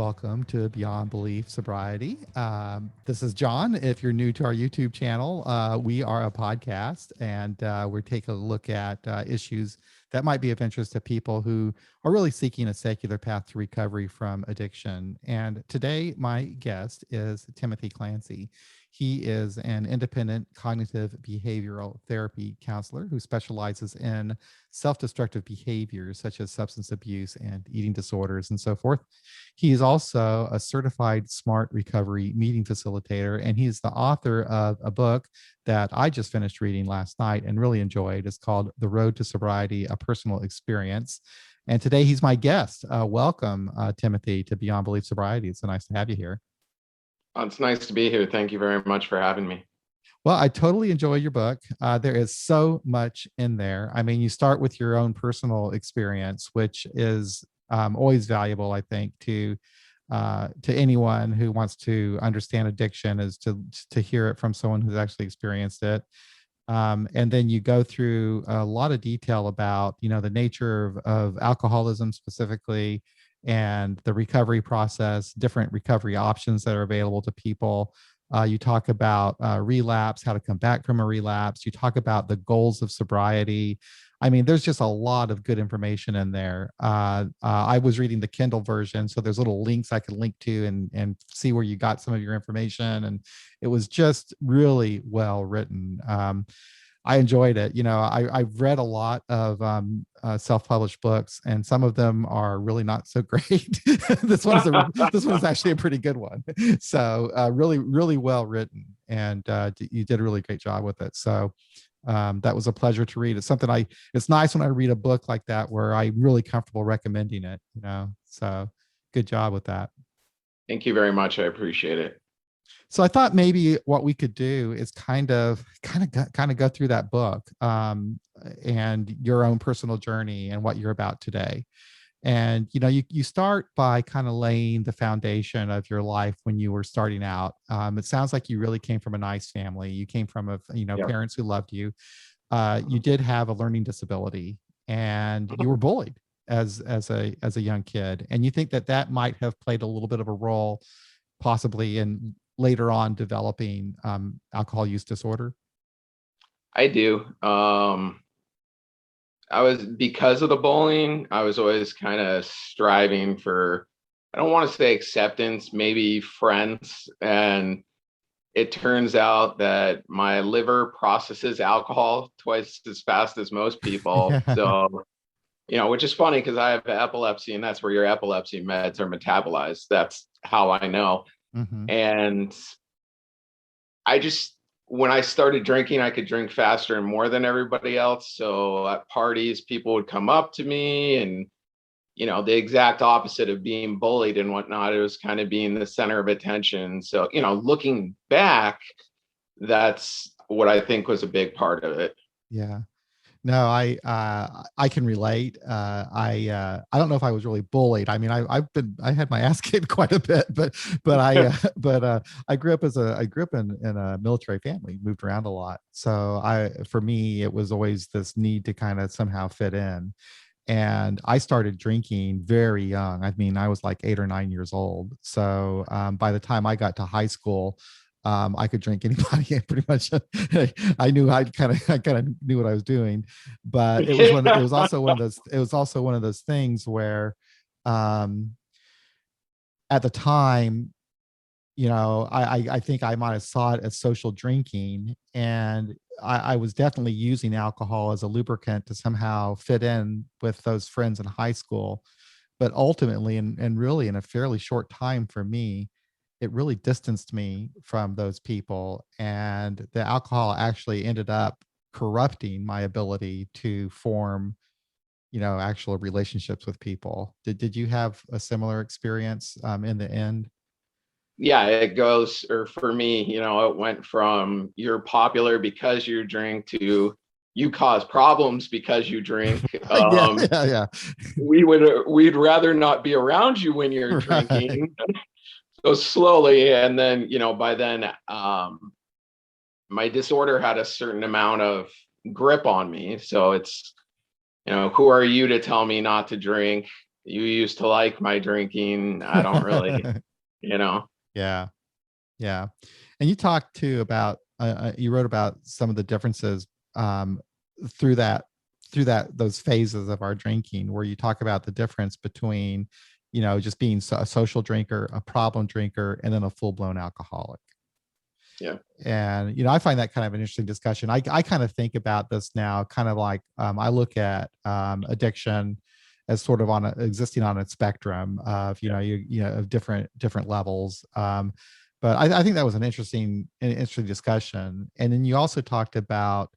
welcome to Beyond Belief Sobriety. This is John. If you're new to our YouTube channel, we are a podcast, and we're taking a look at issues that might be of interest to people who are really seeking a secular path to recovery from addiction. And today, my guest is Timothy Clancy. He is an independent cognitive behavioral therapy counselor who specializes in self-destructive behaviors such as substance abuse and eating disorders and so forth. He is also a certified SMART recovery meeting facilitator, and he's the author of a book that I just finished reading last night and really enjoyed. It's called The Road to Sobriety, A Personal Experience. And today he's my guest. Welcome, Timothy, to Beyond Belief Sobriety. It's so nice to have you here. It's nice to be here. Thank you very much for having me. Well, I totally enjoy your book. There is so much in there. I mean, you start with your own personal experience, which is always valuable, I think, to anyone who wants to understand addiction, is to hear it from someone who's actually experienced it. And then you go through a lot of detail about, the nature of alcoholism specifically, and the recovery process, different recovery options that are available to people. You talk about relapse, how to come back from a relapse. You talk about the goals of sobriety. I mean, there's just a lot of good information in there. I was reading the Kindle version, so there's little links I can link to and see where you got some of your information. And it was just really well written. I enjoyed it. I've read a lot of self-published books, and some of them are really not so great. This one's actually a pretty good one. So really, really well written, and you did a really great job with it. So that was a pleasure to read. It's nice when I read a book like that where I'm really comfortable recommending it. So good job with that. Thank you very much. I appreciate it. So I thought maybe what we could do is kind of go through that book and your own personal journey and what you're about today. And, you start by kind of laying the foundation of your life when you were starting out. It sounds like you really came from a nice family. You came from parents who loved you. You did have a learning disability, and you were bullied as a young kid. And you think that might have played a little bit of a role possibly in later on developing alcohol use disorder? I do. Because of the bullying, I was always kind of striving for, I don't want to say acceptance, maybe friends. And it turns out that my liver processes alcohol twice as fast as most people. Yeah. So, which is funny because I have epilepsy, and that's where your epilepsy meds are metabolized. That's how I know. Mm-hmm. And when I started drinking, I could drink faster and more than everybody else. So at parties, people would come up to me, and, the exact opposite of being bullied and whatnot. It was kind of being the center of attention. So, looking back, that's what I think was a big part of it. Yeah. No, I can relate. I don't know if I was really bullied. I mean, I had my ass kicked quite a bit, but I grew up in a military family, moved around a lot. So for me, it was always this need to kind of somehow fit in. And I started drinking very young. I mean, I was like 8 or 9 years old. So by the time I got to high school, I could drink anybody. Pretty much, I kind of knew what I was doing. But it was also one of those things where, at the time, I think I might have saw it as social drinking, and I was definitely using alcohol as a lubricant to somehow fit in with those friends in high school. But ultimately, and really in a fairly short time for me, it really distanced me from those people. And the alcohol actually ended up corrupting my ability to form, actual relationships with people. Did you have a similar experience in the end? Yeah, or for me, it went from you're popular because you drink to you cause problems because you drink. Yeah. We'd rather not be around you when you're Right. drinking. So slowly, and then, by then, my disorder had a certain amount of grip on me. So it's, who are you to tell me not to drink? you used to like my drinking. I don't really, you know. Yeah. Yeah. And you talked too about, you wrote about some of the differences um, through that, those phases of our drinking, where you talk about the difference between, just being a social drinker, a problem drinker, and then a full blown alcoholic. Yeah. And, I find that kind of an interesting discussion. I kind of think about this now, kind of like I look at addiction as sort of existing on a spectrum of, of different levels. But I think that was an interesting discussion. And then you also talked about,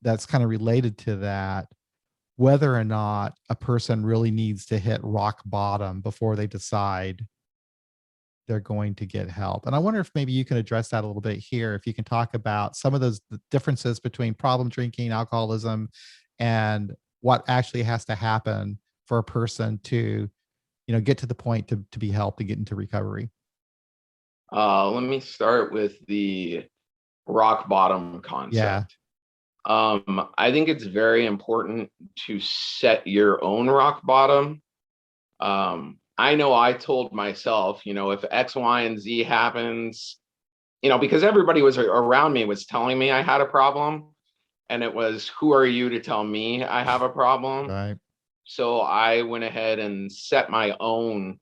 that's kind of related to that, whether or not a person really needs to hit rock bottom before they decide they're going to get help. And I wonder if maybe you can address that a little bit here. If you can talk about some of the differences between problem drinking, alcoholism, and what actually has to happen for a person to, get to the point to be helped to get into recovery. Let me start with the rock bottom Yeah. concept. I think it's very important to set your own rock bottom. I know I told myself, if X, Y, and Z happens, because everybody was around me was telling me I had a problem. And it was, who are you to tell me I have a problem? Right. So I went ahead and set my own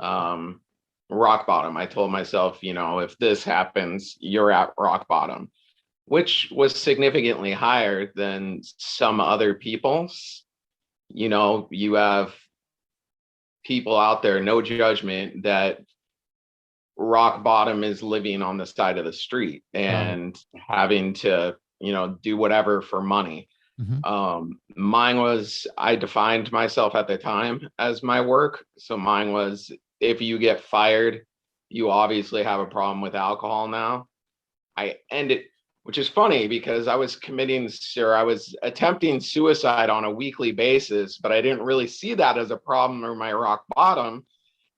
rock bottom. I told myself, if this happens, you're at rock bottom, which was significantly higher than some other people's. You have people out there, no judgment, that rock bottom is living on the side of the street Right. and having to, do whatever for money. Mine was, I defined myself at the time as my work. So mine was, if you get fired, you obviously have a problem with alcohol now. I ended, which is funny because I was attempting suicide on a weekly basis, but I didn't really see that as a problem or my rock bottom,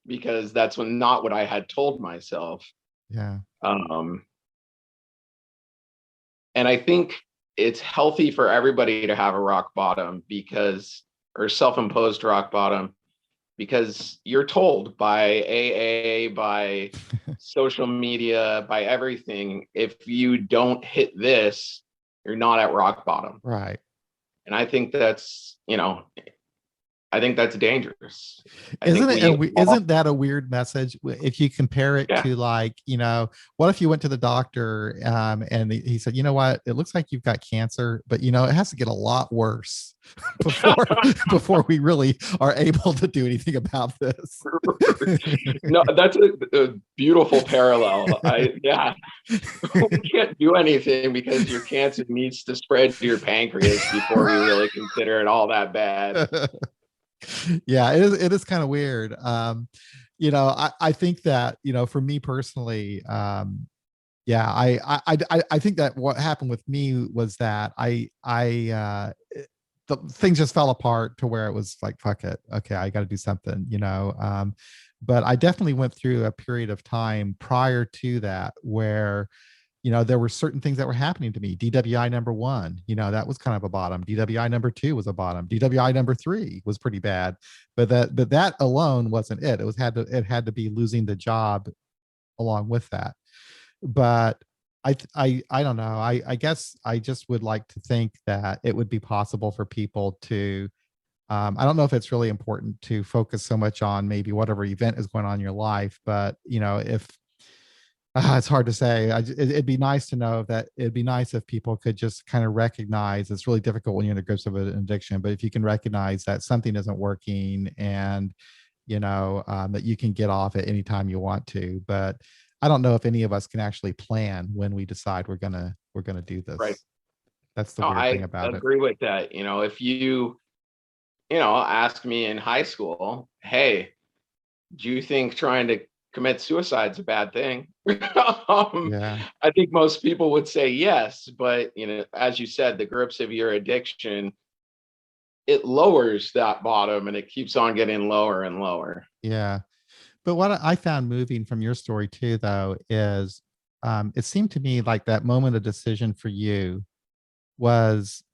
because that's not what I had told myself. Yeah. And I think it's healthy for everybody to have a rock bottom, or self-imposed rock bottom, because you're told by AA, by social media, by everything, if you don't hit this, you're not at rock bottom. Right. And I think that's, I think that's dangerous. Isn't that a weird message? If you compare it Yeah. to, like, what if you went to the doctor and he said, what, it looks like you've got cancer, but it has to get a lot worse before we really are able to do anything about this. No, that's a beautiful parallel. We can't do anything because your cancer needs to spread to your pancreas before we really consider it all that bad. Yeah, it is kind of weird. I think that, for me personally, yeah, I think that what happened with me was that the things just fell apart to where it was like, fuck it, okay, I got to do something, but I definitely went through a period of time prior to that where, there were certain things that were happening to me. DWI number 1, that was kind of a bottom. DWI number 2 was a bottom. DWI number 3 was pretty bad, but that alone wasn't it. It had to be losing the job along with that. But I don't know. I guess I just would like to think that it would be possible for people to, I don't know if it's really important to focus so much on maybe whatever event is going on in your life, but if it's hard to say. It'd be nice to know that, it'd be nice if people could just kind of recognize, it's really difficult when you're in the grips of an addiction, but if you can recognize that something isn't working, and, that you can get off at any time you want to. But I don't know if any of us can actually plan when we decide we're gonna do this. Right. That's the No, weird thing I about it. agree with that. If you, ask me in high school, hey, do you think trying to commit suicide is a bad thing? Yeah. I think most people would say yes, but as you said, the grips of your addiction, it lowers that bottom and it keeps on getting lower and lower. Yeah. But what I found moving from your story too, though, is it seemed to me like that moment of decision for you was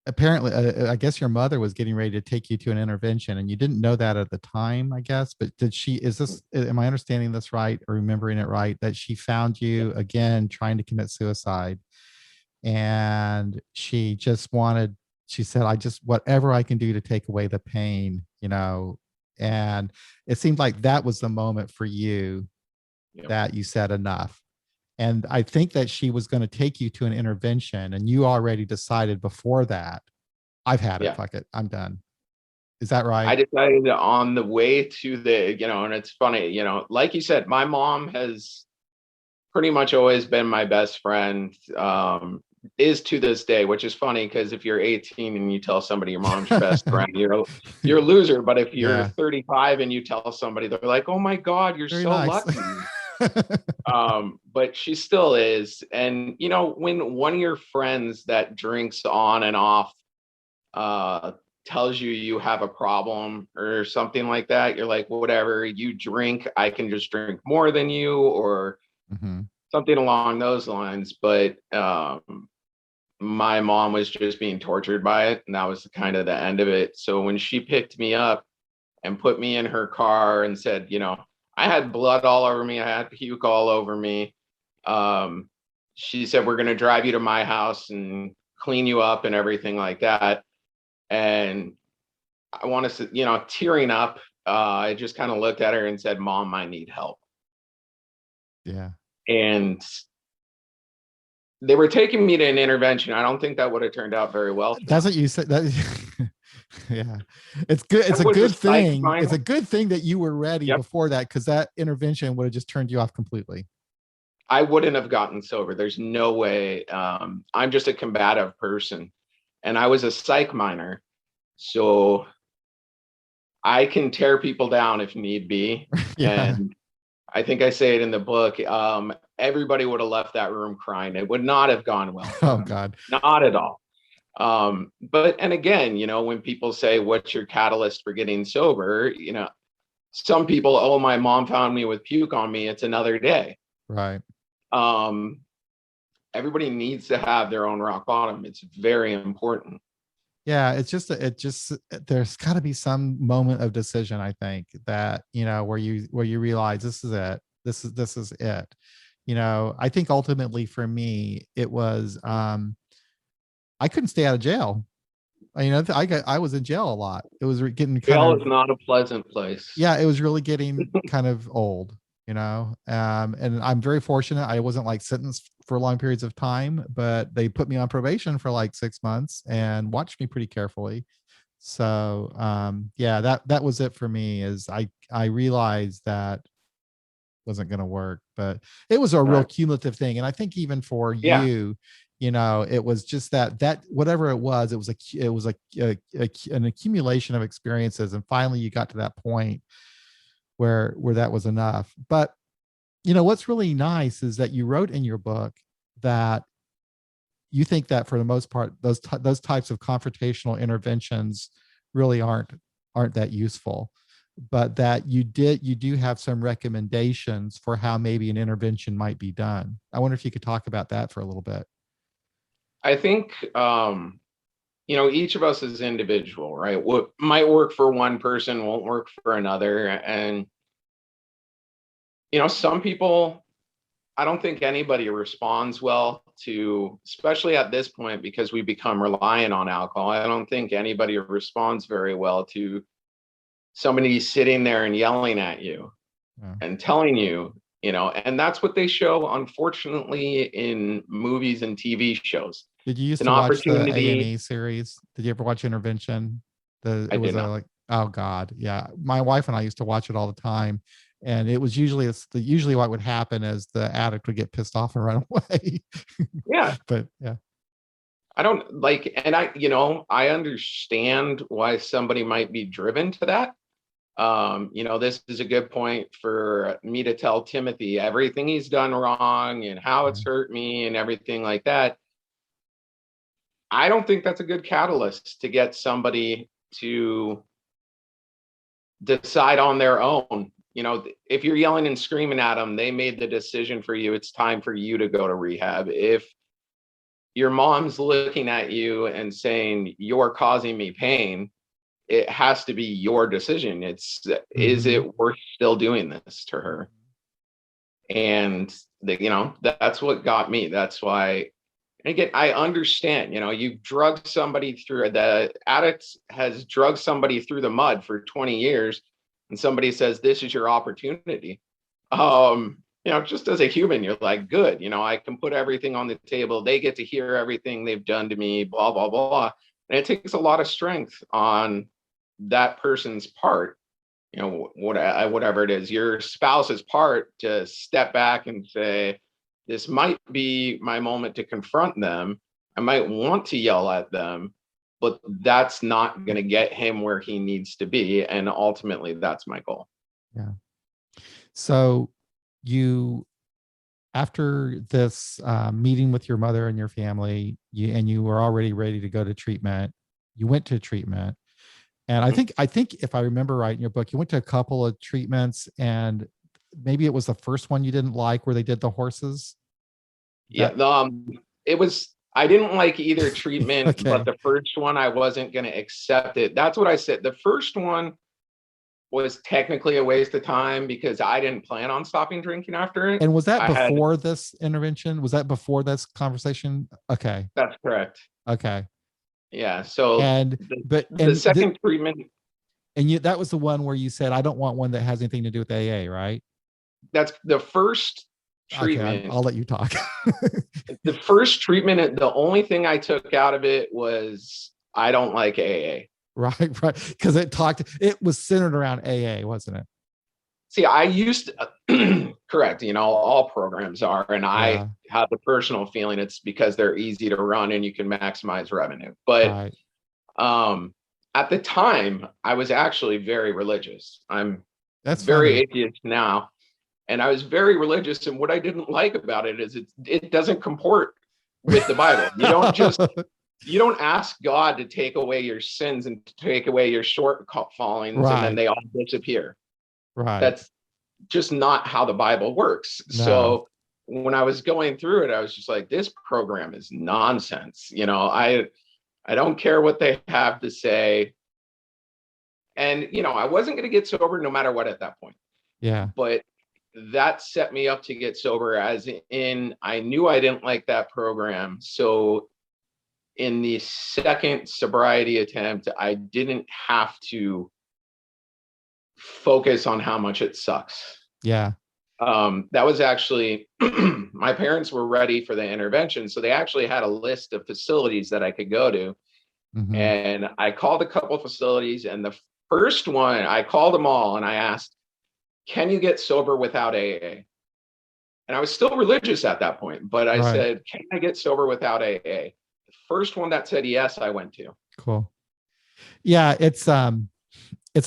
apparently, I guess your mother was getting ready to take you to an intervention, and you didn't know that at the time, I guess. But did she? Is this? Am I understanding this right or remembering it right? That she found you again trying to commit suicide, and she just wanted. She said, "I just whatever I can do to take away the pain, you know." And it seemed like that was the moment for you Yep. that you said enough. And I think that she was going to take you to an intervention, and you already decided before that, I've had it. Yeah. Fuck it. I'm done. Is that I right? decided on the way to the, and it's funny, like you said, my mom has pretty much always been my best friend, is to this day, which is funny because if you're 18 and you tell somebody your mom's your best friend, you're a loser. But if you're Yeah. 35 and you tell somebody, they're like, "Oh my God, you're Very so nice. lucky." But she still is. And when one of your friends that drinks on and off uh tells you you have a problem or something like that, you're like, whatever, you drink, I can just drink more than you, or Mhm. something along those lines. But my mom was just being tortured by it, and that was kind of the end of it. So when she picked me up and put me in her car and said, I had blood all over me, I had puke all over me. um, she said, we're going to drive you to my house and clean you up and everything like that. And I want to, tearing up, I just kind of looked at her and said, Mom, I need help. Yeah. And they were taking me to an intervention. I don't think that would have turned out very well for That's them. what you said. That, yeah. It's good. It's That a was a good psych thing. It's minor. a good thing that you were ready Yep. before that, because that intervention would have just turned you off completely. I wouldn't have gotten sober. There's no way. I'm just a combative person. And I was a psych minor. So I can tear people down if need be. Yeah. And I think I say it in the book. Everybody would have left that room crying. It would not have gone well for Oh them. God. Not at all. But, and again, when people say, what's your catalyst for getting sober? Some people, oh, my mom found me with puke on me. It's another day. Right. Um, Everybody needs to have their own rock bottom. It's very important. Yeah, it just there's got to be some moment of decision, I think, that where you realize this is it. This is it. I think ultimately for me it was I couldn't stay out of jail. I was in jail a lot. It was getting kind Jail of, is not a pleasant place. yeah, it was really getting kind of old, and I'm very fortunate. I wasn't like sentenced for long periods of time, but they put me on probation for like 6 months and watched me pretty carefully. So yeah, that was it for me. Is I realized that wasn't going to work, but it was a real Right. cumulative thing. And I think even for Yeah. you, it was just that whatever it was an accumulation of experiences, and finally you got to that point where that was enough. But what's really nice is that you wrote in your book that you think that for the most part those types of confrontational interventions really aren't that useful, but that you do have some recommendations for how maybe an intervention might be done. I wonder if you could talk about that for a little bit. I think, each of us is individual, right? What might work for one person won't work for another. And, some people, I don't think anybody responds well to, especially at this point, because we become reliant on alcohol. I don't think anybody responds very well to somebody sitting there and yelling at you Yeah. and telling you, and that's what they show, unfortunately, in movies and TV shows. Did you It's used an to watch the opportunity. A&E series? Did you ever watch Intervention? It I was did a not. like, oh God, yeah. My wife and I used to watch it all the time, and it was usually what would happen is the addict would get pissed off and run away. Yeah. But yeah, I don't like, and I understand why somebody might be driven to that. This is a good point for me to tell Timothy everything he's done wrong and how yeah, it's hurt me and everything like that. I don't think that's a good catalyst to get somebody to decide on their own. If you're yelling and screaming at them, they made the decision for you. It's time for you to go to rehab. If your mom's looking at you and saying, you're causing me pain, it has to be your decision. Is Mm-hmm. it worth still doing this to her? And that's what got me. That's why, again, I understand, you've drugged somebody through, the addict has drugged somebody through the mud for 20 years, and somebody says, this is your opportunity. Just as a human, you're like, good, I can put everything on the table. They get to hear everything they've done to me, blah, blah, blah. And it takes a lot of strength on that person's part, whatever it is, your spouse's part, to step back and say, this might be my moment to confront them. I might want to yell at them, but that's not going to get him where he needs to be. And ultimately, that's my goal. Yeah. So you, after this meeting with your mother and your family, you were already ready to go to treatment. You went to treatment. And I think if I remember right in your book, you went to a couple of treatments, and maybe it was the first one you didn't like where they did the horses. Yeah, it was. I didn't like either treatment, Okay. but the first one I wasn't going to accept it. That's what I said. The first one was technically a waste of time because I didn't plan on stopping drinking after it. And was that I had. before this intervention? Was that before this conversation? Okay. That's correct. Okay. Yeah. So And the second treatment. And that was the one where you said, I don't want one that has anything to do with AA, right? That's the first Okay, treatment. I'll let you talk. The first treatment, the only thing I took out of it was, I don't like AA. Right. Because it was centered around AA, wasn't it? See, I used to, correct, all programs are, and I have the personal feeling it's because they're easy to run and you can maximize revenue. But at the time, I was actually very religious. That's very atheist now. And I was very religious. And what I didn't like about it is it doesn't comport with the Bible. You don't ask God to take away your sins and to take away your shortfallings, and then they all disappear. Right. That's just not how the Bible works. No. So when I was going through it, I was just like, this program is nonsense. I don't care what they have to say. And, I wasn't going to get sober no matter what at that point. Yeah. But that set me up to get sober, as in I knew I didn't like that program. So in the second sobriety attempt, I didn't have to focus on how much it sucks. Yeah. That was actually, my parents were ready for the intervention. So they actually had a list of facilities that I could go to. Mm-hmm. And I called a couple of facilities, and the first one, I called them all and I asked, can you get sober without AA? And I was still religious at that point, but I said, can I get sober without AA? The first one that said yes, I went to. Cool. Yeah, it's a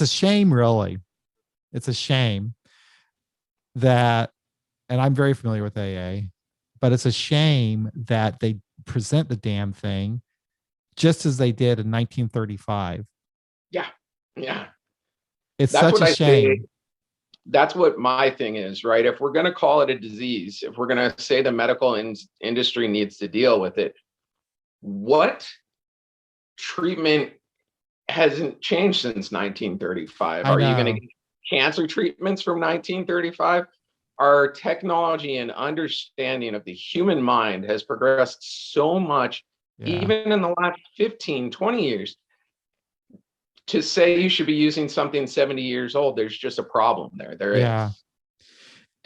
shame, really. It's a shame that, and I'm very familiar with AA, but it's a shame that they present the damn thing just as they did in 1935. Yeah. Yeah. It's such a shame. That's what my thing is, right? If we're going to call it a disease, if we're going to say the medical industry needs to deal with it, what treatment hasn't changed since 1935? Are you going to get cancer treatments from 1935? Our technology and understanding of the human mind has progressed so much, even in the last 15, 20 years. To say you should be using something 70 years old, there's just a problem there. There is.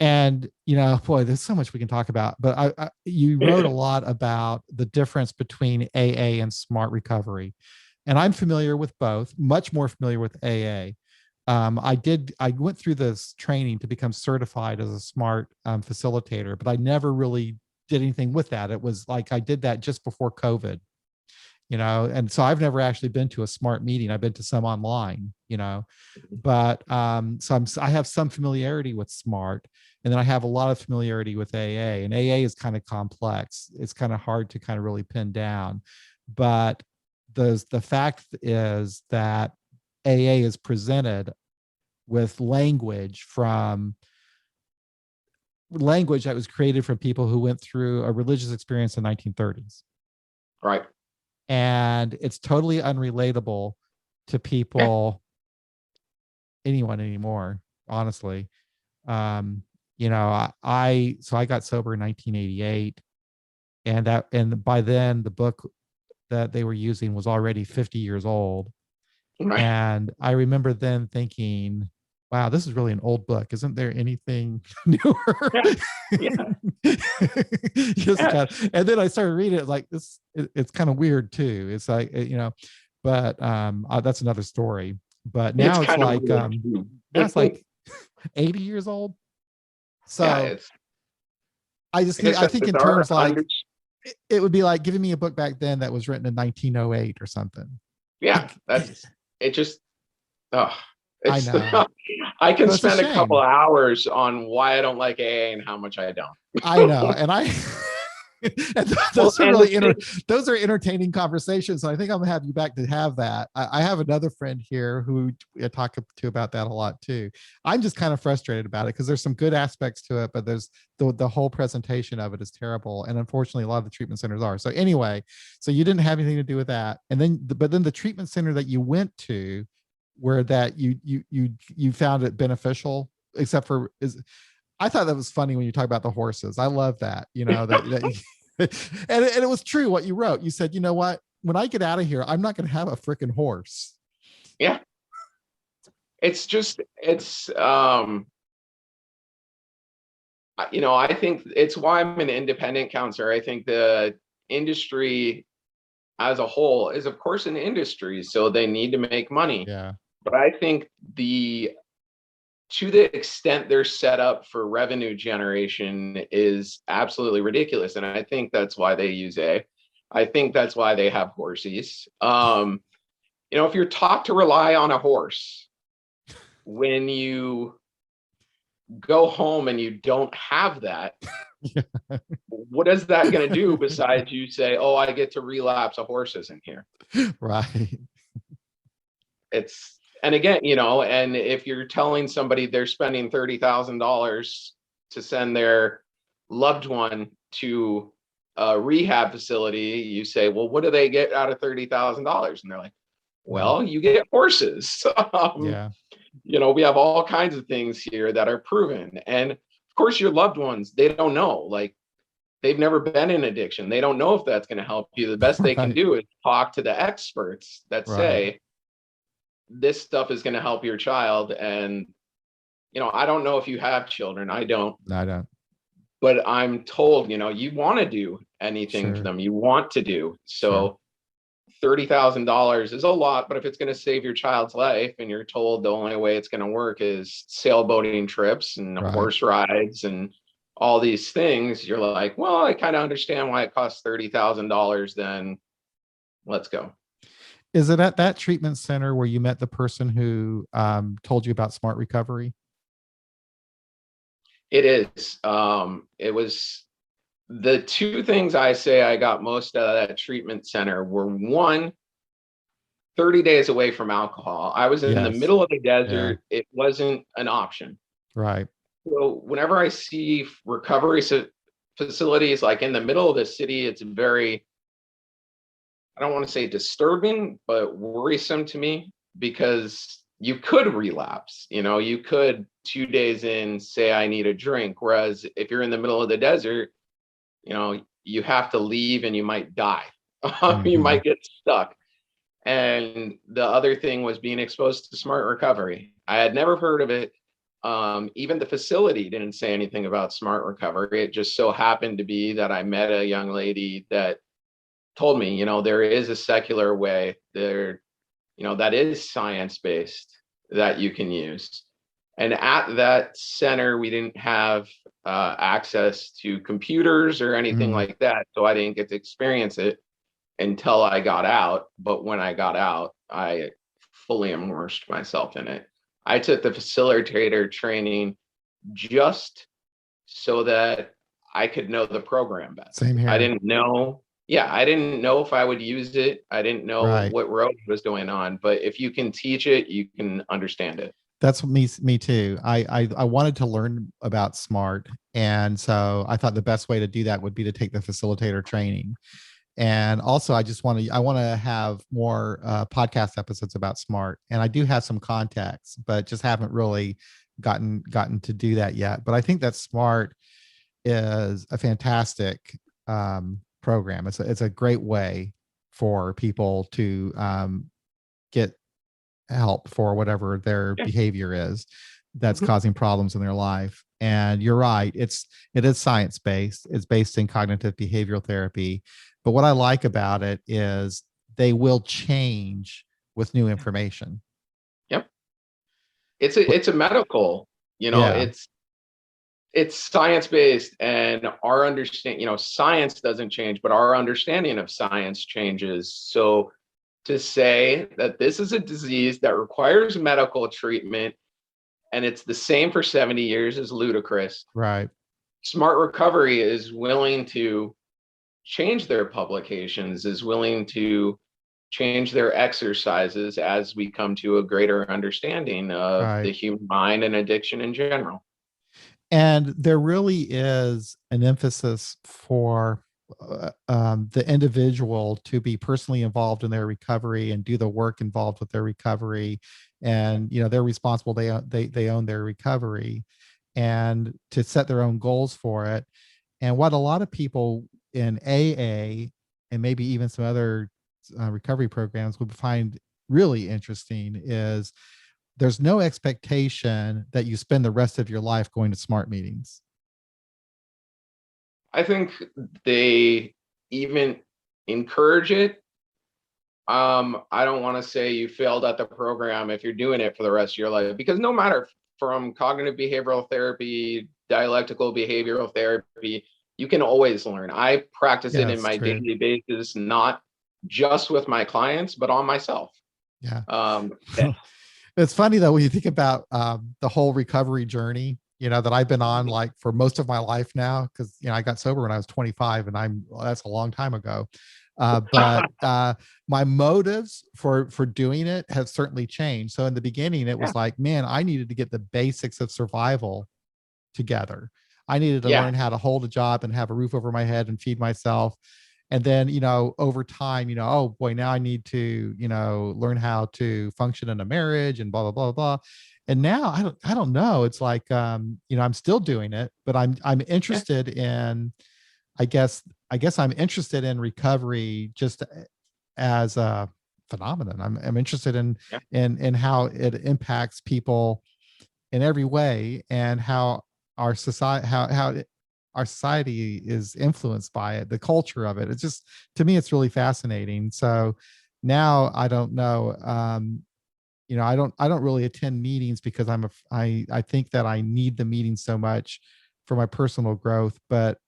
And, boy, there's so much we can talk about, but you wrote a lot about the difference between AA and smart recovery. And I'm familiar with both, much more familiar with AA. I went through this training to become certified as a smart facilitator, but I never really did anything with that. It was like I did that just before COVID. And so I've never actually been to a smart meeting. I've been to some online, but so I have some familiarity with smart, and then I have a lot of familiarity with AA, and AA is kind of complex. It's kind of hard to kind of really pin down, but the fact is that AA is presented with language that was created from people who went through a religious experience in the 1930s. Right. And it's totally unrelatable to Yeah. people, anyone anymore, honestly. Um, you know, so I got sober in 1988, and by then the book that they were using was already 50 years old. Right. And I remember then thinking, wow, this is really an old book. Isn't there anything newer? Yeah. Yeah. Just Yeah. kind of, and then I started reading it like this. It's kind of weird too. It's like, but that's another story. But It's now it's kind of like, weird too. now it's like 80 years old. Yeah. So I just Like I think, I said, think in there are terms like, hundreds. it would be like giving me a book back then that was written in 1908 or something. Yeah. Like, That's it. Just, oh, I it's, know. I can So it's a spend a couple shame. of hours on why I don't like AA and how much I I know. don't. And and Well, those are and the really thing, those are entertaining conversations. And I think I'm gonna have you back to have that. I have another friend here who I talk to about that a lot too. I'm just kind of frustrated about it because there's some good aspects to it, but there's the whole presentation of it is terrible. And unfortunately, a lot of the treatment centers are. So anyway, so you didn't have anything to do with that. And then, but then the treatment center that you went to, where that you found it beneficial, except for is I thought that was funny when you talk about the horses. I love that, and it was true what you wrote. You said, you know what? When I get out of here, I'm not going to have a freaking horse. yeah, it's just, I think it's why I'm an independent counselor. I think the industry as a whole is, of course, an industry, so they need to make money. Yeah. But I think to the extent they're set up for revenue generation is absolutely ridiculous. And I think that's why they use A. I think that's why they have horses. If you're taught to rely on a horse, when you go home and you don't have that, what is that going to do besides you say, oh, I get to relapse, a horse isn't here? Right. And again, and if you're telling somebody they're spending $30,000 to send their loved one to a rehab facility, you say, well, what do they get out of $30,000? And they're like, Right. well, you get horses. Yeah. We have all kinds of things here that are proven. And of course, your loved ones, they don't know. Like, they've never been in addiction. They don't know if that's going to help you. The best they can Right. do is talk to the experts that Right. say, this stuff is going to help your child. And, I don't know if you have children. I don't. No, I don't. But I'm told, you want to do anything for Sure. them. You want to do. Sure. So $30,000 is a lot, but if it's going to save your child's life and you're told the only way it's going to work is sailboating trips and Right. horse rides and all these things, you're like, well, I kind of understand why it costs $30,000. Then let's go. Is it at that treatment center where you met the person who told you about smart recovery? It is. It was the two things I say I got most out of that treatment center were, one, 30 days away from alcohol. I was in the Yes. middle of the Yeah. desert. It wasn't an option. Right. So whenever I see recovery facilities like in the middle of the city, it's very, I don't want to say disturbing, but worrisome to me, because you could relapse. You could 2 days in say, I need a drink. Whereas if you're in the middle of the desert, you have to leave and you might die. You Mm-hmm. might get stuck. And the other thing was being exposed to smart recovery. I had never heard of it. Even the facility didn't say anything about smart recovery. It just so happened to be that I met a young lady that told me, there is a secular way there, that is science-based, that you can use. And at that center, we didn't have access to computers or anything Mm. like that. So I didn't get to experience it until I got out. But when I got out, I fully immersed myself in it. I took the facilitator training just so that I could know the program best. Same I here. didn't know. Yeah, I didn't know if I would use it. I didn't know Right. what road was going on. But if you can teach it, you can understand it. That's me too. I wanted to learn about SMART, and so I thought the best way to do that would be to take the facilitator training. And also, I want to have more podcast episodes about SMART. And I do have some contacts, but just haven't really gotten to do that yet. But I think that SMART is a fantastic program. It's a great way for people to get help for whatever their Yeah. behavior is that's Mhm. causing problems in their life. And you're right, it is science based. It's based in cognitive behavioral therapy. But what I like about it is they will change with new information. Yep. But It's a medical, yeah, it's science based, and our understand, science doesn't change, but our understanding of science changes. So to say that this is a disease that requires medical treatment and it's the same for 70 years is ludicrous. right. Smart Recovery is willing to change their publications, is willing to change their exercises as we come to a greater understanding of Right. the human mind and addiction in general. And there really is an emphasis for the individual to be personally involved in their recovery and do the work involved with their recovery. And they're responsible. They own their recovery, and to set their own goals for it. And what a lot of people in AA and maybe even some other recovery programs would find really interesting is there's no expectation that you spend the rest of your life going to SMART meetings. I think they even encourage it. I don't want to say you failed at the program if you're doing it for the rest of your life, because no matter from cognitive behavioral therapy, dialectical behavioral therapy, you can always learn. I practice Yeah, it in that's my true. daily basis, not just with my clients, but on myself. Yeah. Um, eh, It's funny though when you think about the whole recovery journey, that I've been on like for most of my life now, because I got sober when I was 25, and that's a long time ago. But my motives for doing it have certainly changed. So in the beginning, it yeah, was like, man, I needed to get the basics of survival together. I needed to yeah, learn how to hold a job and have a roof over my head and feed myself. And then, over time, oh boy, now I need to, learn how to function in a marriage and blah, blah, blah, blah. And now I don't know. It's like, I'm still doing it, but I'm yeah, interested in, I guess, I'm interested in recovery just as a phenomenon. I'm interested in, yeah. in how it impacts people in every way, and how our society our society is influenced by it, the culture of it. It's just, to me, it's really fascinating. So now I don't know, I don't really attend meetings because I think that I need the meeting so much for my personal growth, but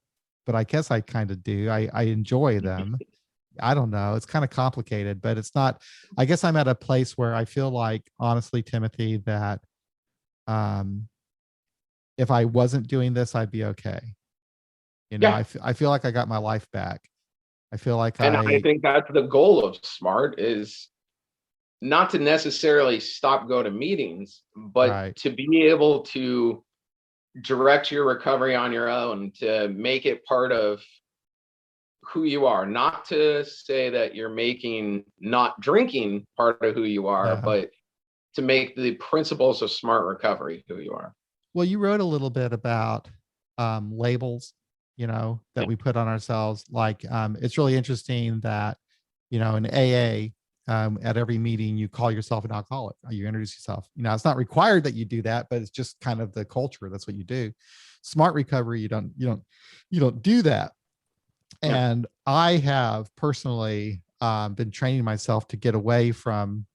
I guess I kind of do. I enjoy them. I don't know, it's kind of complicated, but it's not. I guess I'm at a place where I feel like, honestly, Timothy, that um if I wasn't doing this, I'd be okay. Yeah. I feel like I got my life back. I feel like And I think that's the goal of SMART, is not to necessarily stop go to meetings, but right. to be able to direct your recovery on your own, to make it part of who you are, not to say that you're making not drinking part of who you are, Yeah. but to make the principles of smart recovery who you are. Well, you wrote a little bit about labels, that Yeah. we put on ourselves. Like, it's really interesting that, in AA, at every meeting, you call yourself an alcoholic. You introduce yourself. It's not required that you do that, but it's just kind of the culture. That's what you do. Smart recovery, you don't do that. Yeah. And I have personally been training myself to get away from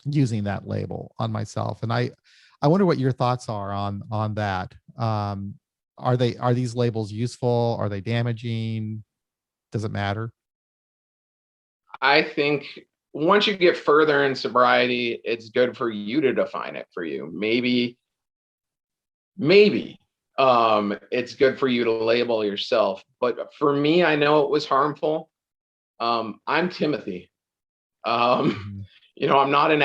using that label on myself. And I wonder what your thoughts are on that. Are these labels useful? Are they damaging? Does it matter? I think once you get further in sobriety, it's good for you to define it for you. Maybe it's good for you to label yourself. But for me, I know it was harmful. I'm Timothy. Um, Mhm. I'm not an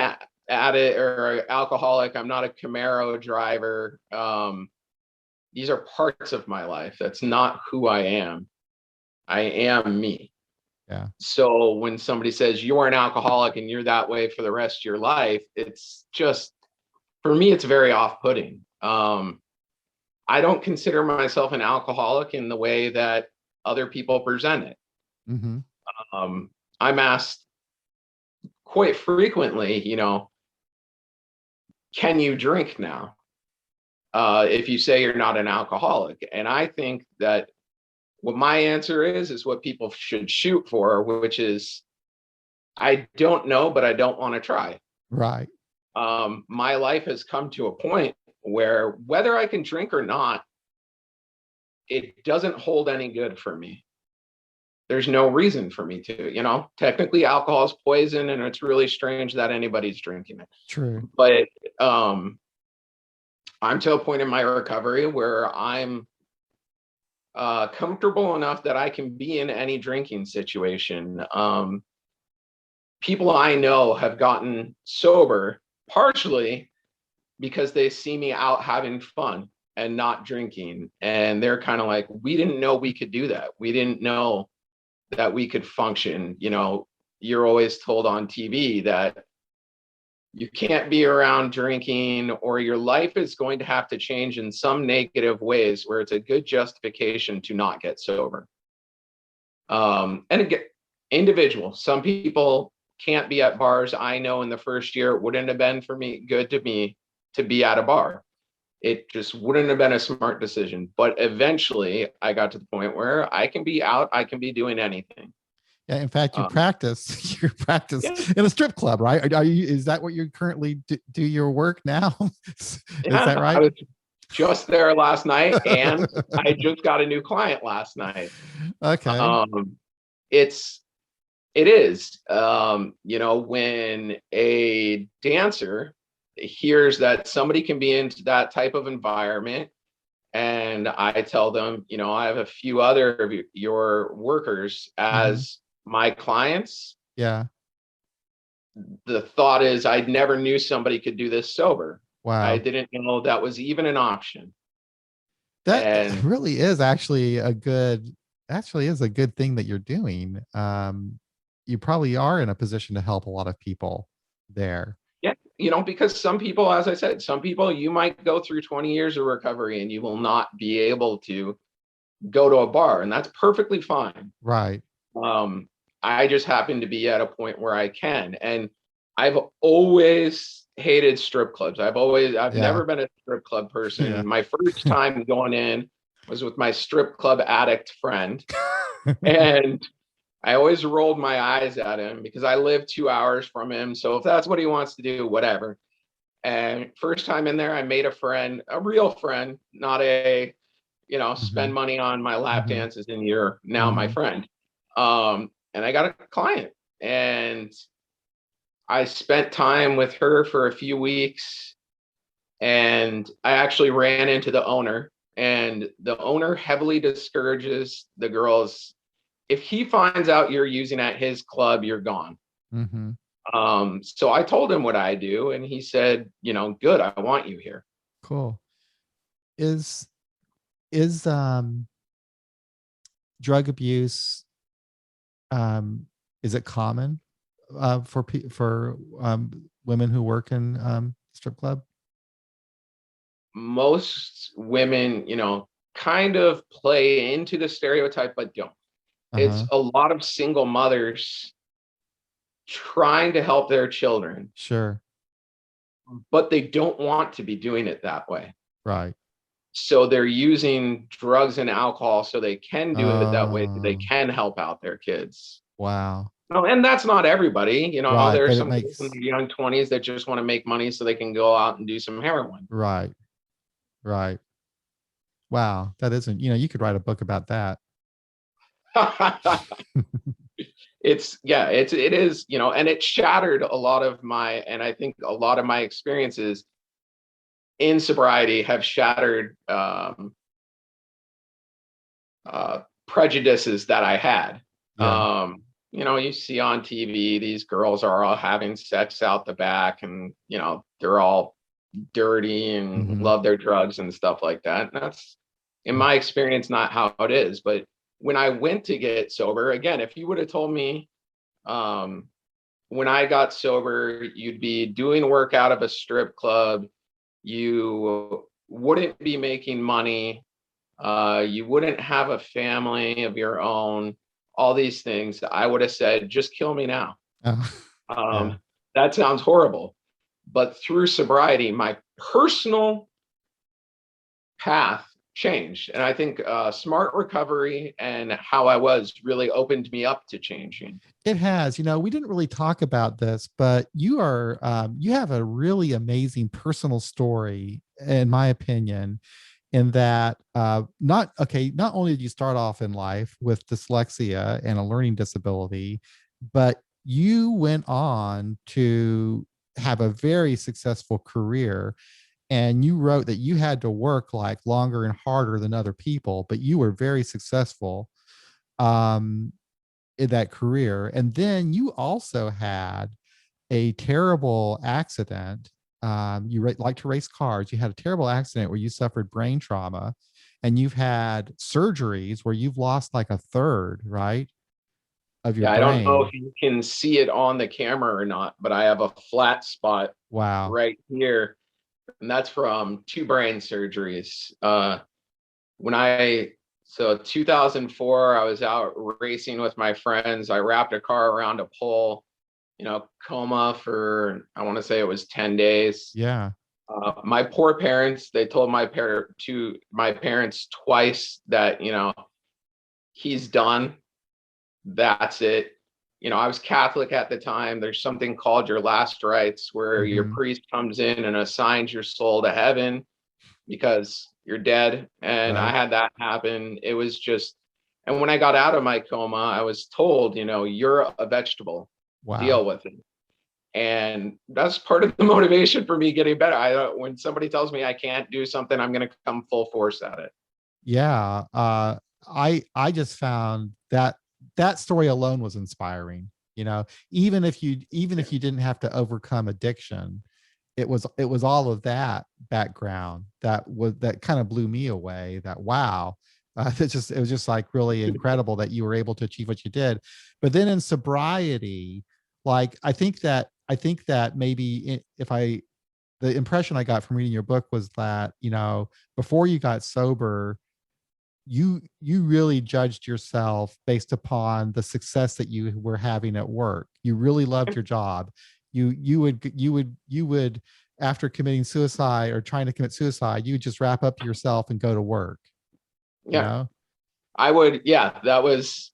addict or alcoholic. I'm not a Camaro driver. These are parts of my life. That's not who I am. I am me. Yeah. So when somebody says you're an alcoholic and you're that way for the rest of your life, it's just, for me, it's very off-putting. I don't consider myself an alcoholic in the way that other people present it. Mm-hmm. I'm asked quite frequently, can you drink now? If you say you're not an alcoholic. And I think that what my answer is what people should shoot for, which is, I don't know, but I don't want to try. Right. My life has come to a point where whether I can drink or not, it doesn't hold any good for me. There's no reason for me to. Technically alcohol is poison, and it's really strange that anybody's drinking it. True. But I'm to a point in my recovery where I'm comfortable enough that I can be in any drinking situation. People I know have gotten sober partially because they see me out having fun and not drinking. And they're kind of like, we didn't know we could do that. We didn't know that we could function. You're always told on TV that you can't be around drinking, or your life is going to have to change in some negative ways where it's a good justification to not get sober. And again, individual. Some people can't be at bars. I know in the first year, it wouldn't have been good to me to be at a bar. It just wouldn't have been a smart decision. But eventually I got to the point where I can be out, I can be doing anything. Yeah, in fact, you practice Yeah. in a strip club, right? Is that what you currently do your work now? Is that right? I was just there last night, and I just got a new client last night. Okay. It is, when a dancer hears that somebody can be into that type of environment, and I tell them, I have a few other of your workers as my clients. Yeah. The thought is, I never knew somebody could do this sober. I Wow. didn't know that was even an option. That And really is actually a good thing that you're doing. You probably are in a position to help a lot of people there. yeah, because some people, as I said, some people, you might go through 20 years of recovery and you will not be able to go to a bar, and that's perfectly fine. Right. I just happen to be at a point where I can. And I've always hated strip clubs. I've Yeah. never been a strip club person. Yeah. My first time going in was with my strip club addict friend. And I always rolled my eyes at him because I live 2 hours from him. So if that's what he wants to do, whatever. And first time in there, I made a friend, a real friend, not a, spend money on my lap dances and you're now my friend. And I got a client, and I spent time with her for a few weeks, and I actually ran into the owner, and the owner heavily discourages the girls. If he finds out you're using at his club, you're gone. So I told him what I do, and he said, good, I want you here. Cool. Is drug abuse, is it common for women who work in strip club? Most women, kind of play into the stereotype, but don't. It's a lot of single mothers trying to help their children. Sure. But they don't want to be doing it that way. Right. So they're using drugs and alcohol so they can do it that way, so they can help out their kids. Wow. No, and that's not everybody. Right, There's but some in their young 20s that just want to make money so they can go out and do some heroin. Right. Right. Wow. That isn't, you could write a book about that. It is, and it shattered a lot of and I think a lot of my experiences in sobriety have shattered prejudices that I had. Yeah. You see on TV, these girls are all having sex out the back, and, they're all dirty and love their drugs and stuff like that. And that's, in my experience, not how it is. But when I went to get sober, again, if you would have told me when I got sober, you'd be doing work out of a strip club, you wouldn't be making money, you wouldn't have a family of your own, all these things, I would have said, just kill me now. Oh, yeah. That sounds horrible. But through sobriety, my personal path changed. And I think smart recovery and how I was really opened me up to changing. It has. We didn't really talk about this, but you have a really amazing personal story, in my opinion, in that not only did you start off in life with dyslexia and a learning disability, but you went on to have a very successful career. And you wrote that you had to work like longer and harder than other people, but you were very successful um, in that career. And then you also had a terrible accident. Like to race cars. You had a terrible accident where you suffered brain trauma, and you've had surgeries where you've lost like a third, right, of your Yeah, I don't know brain. if you can see it on the camera or not, but I have a flat spot Wow. right here, and that's from 2 brain surgeries. When I So 2004, I was out racing with my friends. I wrapped a car around a pole, coma for, I want to say it was 10 days. Yeah. My poor parents, they told my parents twice that, he's done. That's it. I was Catholic at the time. There's something called your last rites, where your Hmm. priest comes in and assigns your soul to heaven because you're dead. And I Right. had that happen. It was just, and when I got out of my coma, I was told, you're a vegetable, Wow. deal with it. And that's part of the motivation for me getting better. When somebody tells me I can't do something, I'm going to come full force at it. Yeah. I just found that that story alone was inspiring. Even if you didn't have to overcome addiction, it was all of that background that kind of blew me away. That wow. It was just like really incredible that you were able to achieve what you did. But then in sobriety, like I think that maybe if I the impression I got from reading your book was that, before you got sober, you really judged yourself based upon the success that you were having at work. You really loved your job. You would after committing suicide or trying to commit suicide, you would just wrap up yourself and go to work, you Yeah, know? I would. Yeah, that was,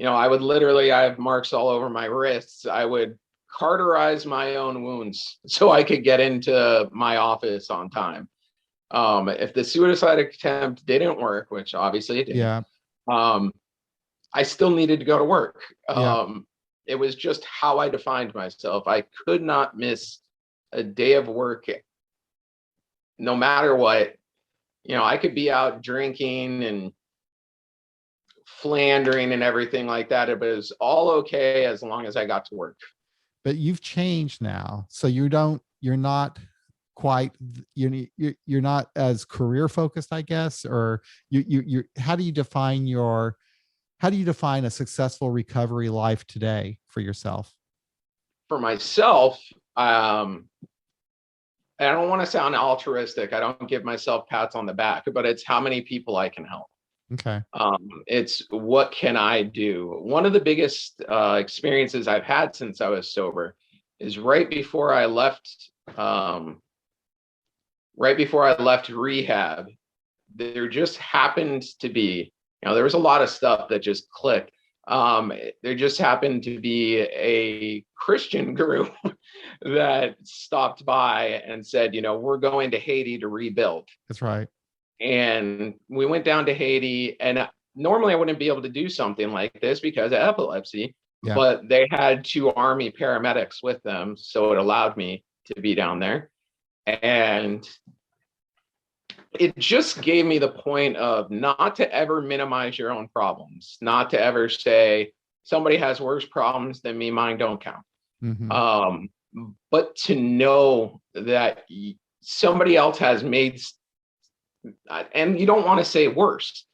I would literally, I have marks all over my wrists. I would carterize my own wounds so I could get into my office on time. If the suicide attempt didn't work, which obviously it didn't, Yeah. um, I still needed to go to work. Yeah. It was just how I defined myself. I could not miss a day of work, no matter what. I could be out drinking and flandering and everything like that. It was all okay as long as I got to work. But you've changed now. So you're not quite you're not as career focused, I guess, or you how do you define a successful recovery life today for yourself? For myself, I don't want to sound altruistic. I don't give myself pats on the back, but it's how many people I can help. Okay. It's what can I do? One of the biggest experiences I've had since I was sober is right before I left rehab. There just happened to be, there was a lot of stuff that just clicked. There just happened to be a Christian group that stopped by and said, we're going to Haiti to rebuild. That's right. And we went down to Haiti, and normally I wouldn't be able to do something like this because of epilepsy, Yeah. but they had 2 Army paramedics with them, so it allowed me to be down there. And it just gave me the point of not to ever minimize your own problems, not to ever say somebody has worse problems than me, mine don't count. Hmm. Um, but to know that somebody else has made, and you don't want to say worse,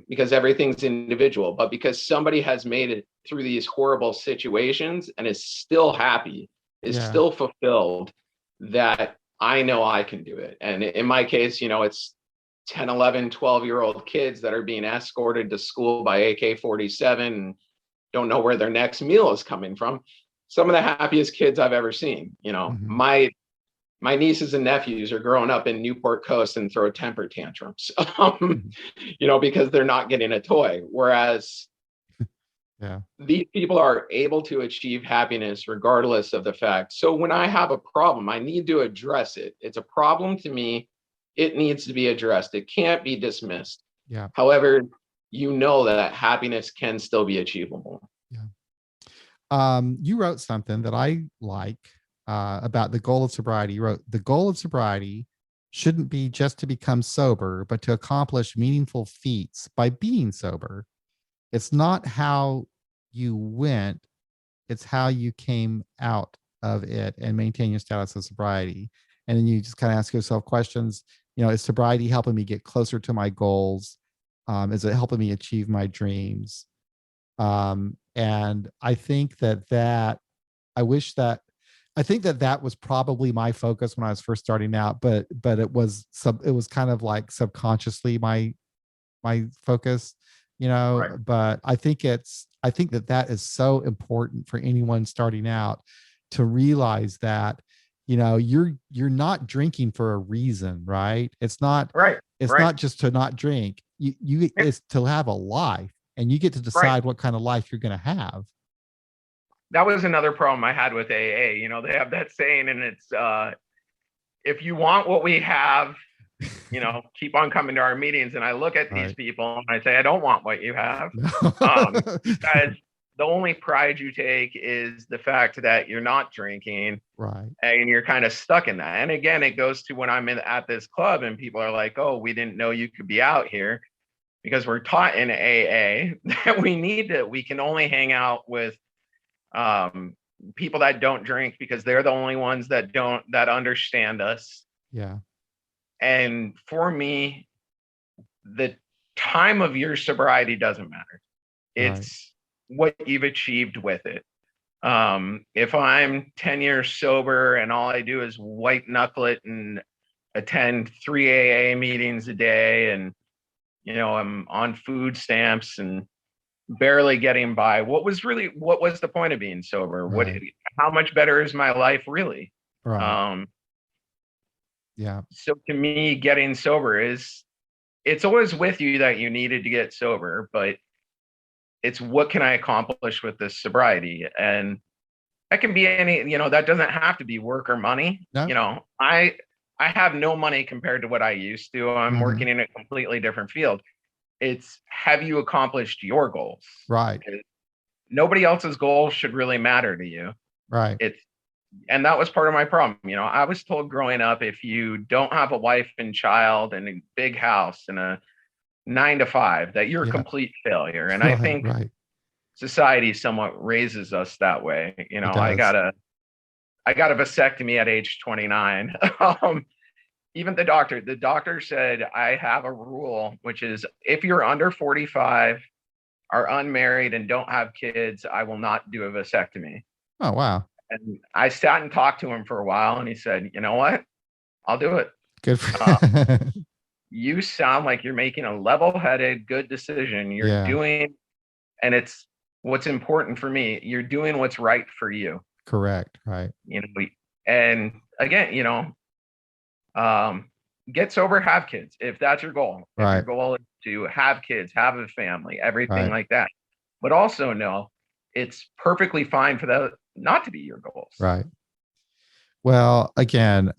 because everything's individual. But because somebody has made it through these horrible situations and is still happy, is Yeah. still fulfilled, that I know I can do it. And in my case, it's 10, 11, 12-year-old kids that are being escorted to school by AK-47 and don't know where their next meal is coming from. Some of the happiest kids I've ever seen. Mhm. My nieces and nephews are growing up in Newport Coast and throw temper tantrums, Mhm. because they're not getting a toy. Whereas Yeah. these people are able to achieve happiness regardless of the fact. So when I have a problem, I need to address it. It's a problem to me. It needs to be addressed. It can't be dismissed. Yeah. However, that happiness can still be achievable. Yeah. You wrote something that I like about the goal of sobriety. You wrote, the goal of sobriety shouldn't be just to become sober, but to accomplish meaningful feats by being sober. It's not how you went, it's how you came out of it and maintain your status of sobriety. And then you just kind of ask yourself questions, is sobriety helping me get closer to my goals? Is it helping me achieve my dreams? And I think I wish that I think that was probably my focus when I was first starting out, but it was kind of like subconsciously my focus, Right. but I think that is so important for anyone starting out to realize that, you're not drinking for a reason, right? Right. It's Right. not just to not drink. It's to have a life, and you get to Right. decide what kind of life you're going to have. That was another problem I had with AA. They have that saying, and it's if you want what we have, keep on coming to our meetings. And I look at these Right. people and I say, I don't want what you have. No. Because the only pride you take is the fact that you're not drinking Right. and you're kind of stuck in that. And again, it goes to when I'm at this club and people are like, oh, we didn't know you could be out here, because we're taught in AA that we can only hang out with people that don't drink because they're the only ones that understand us. Yeah. And for me, the time of your sobriety doesn't matter. Right. It's what you've achieved with it. If I'm 10 years sober and all I do is white knuckle it and attend 3 AA meetings a day, and I'm on food stamps and barely getting by, what was the point of being sober? Right. How much better is my life really? Right. Yeah. So to me, getting sober it's always with you that you needed to get sober, but it's what can I accomplish with this sobriety? And that can be that doesn't have to be work or money. No. I have no money compared to what I used to. I'm Mhm. working in a completely different field. It's, have you accomplished your goals? Right. Nobody else's goals should really matter to you. Right. And that was part of my problem. I was told growing up, if you don't have a wife and child and a big house and a 9 to 5, that you're a Yeah. complete failure. And I Right. think Right. society somewhat raises us that way. It I does. got a vasectomy at age 29. Even the doctor said, I have a rule, which is if you're under 45, are unmarried and don't have kids, I will not do a vasectomy. Oh, wow. And I sat and talked to him for a while, and he said, you know what? I'll do it. Good Uh, for you sound like you're making a level-headed, good decision. You're Yeah. doing, and it's what's important for me. You're doing what's right for you. Correct. Right. And again, get sober, have kids. If that's your goal, if your Right. goal is to have kids, have a family, everything Right. like that. But also know it's perfectly fine for that not to be your goals. Right. Well, again,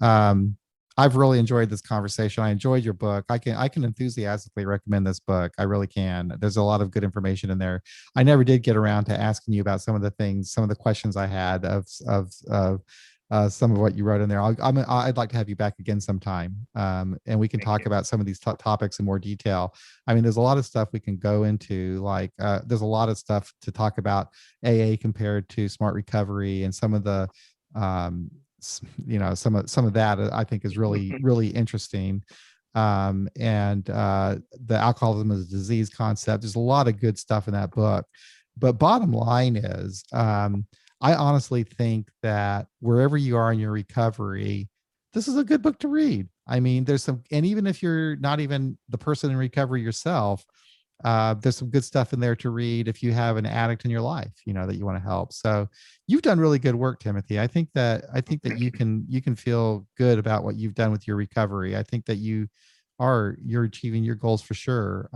I've really enjoyed this conversation. I enjoyed your book. I can enthusiastically recommend this book. I really can. There's a lot of good information in there. I never did get around to asking you about some of the things, some of the questions I had of some of what you wrote in there. I'd like to have you back again sometime, and we can Thank talk you. about some of these topics in more detail. I mean, there's a lot of stuff we can go into. Like, there's a lot of stuff to talk about AA compared to Smart Recovery, and some of the some of that I think is really interesting. and the alcoholism as a disease concept. There's a lot of good stuff in that book. But bottom line is, I honestly think that wherever you are in your recovery, this is a good book to read. I mean, there's some, and even if you're not even the person in recovery yourself, there's some good stuff in there to read if you have an addict in your life, that you want to help. So you've done really good work, Timothy. I think that you can feel good about what you've done with your recovery. I think that you're achieving your goals for sure.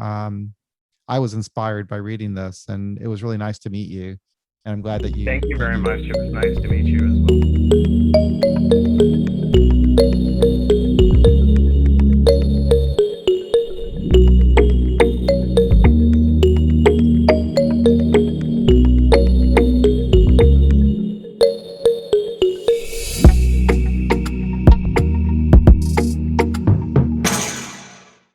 I was inspired by reading this, and it was really nice to meet you. And I'm glad that you Thank you that very you much. It was nice to meet you as well.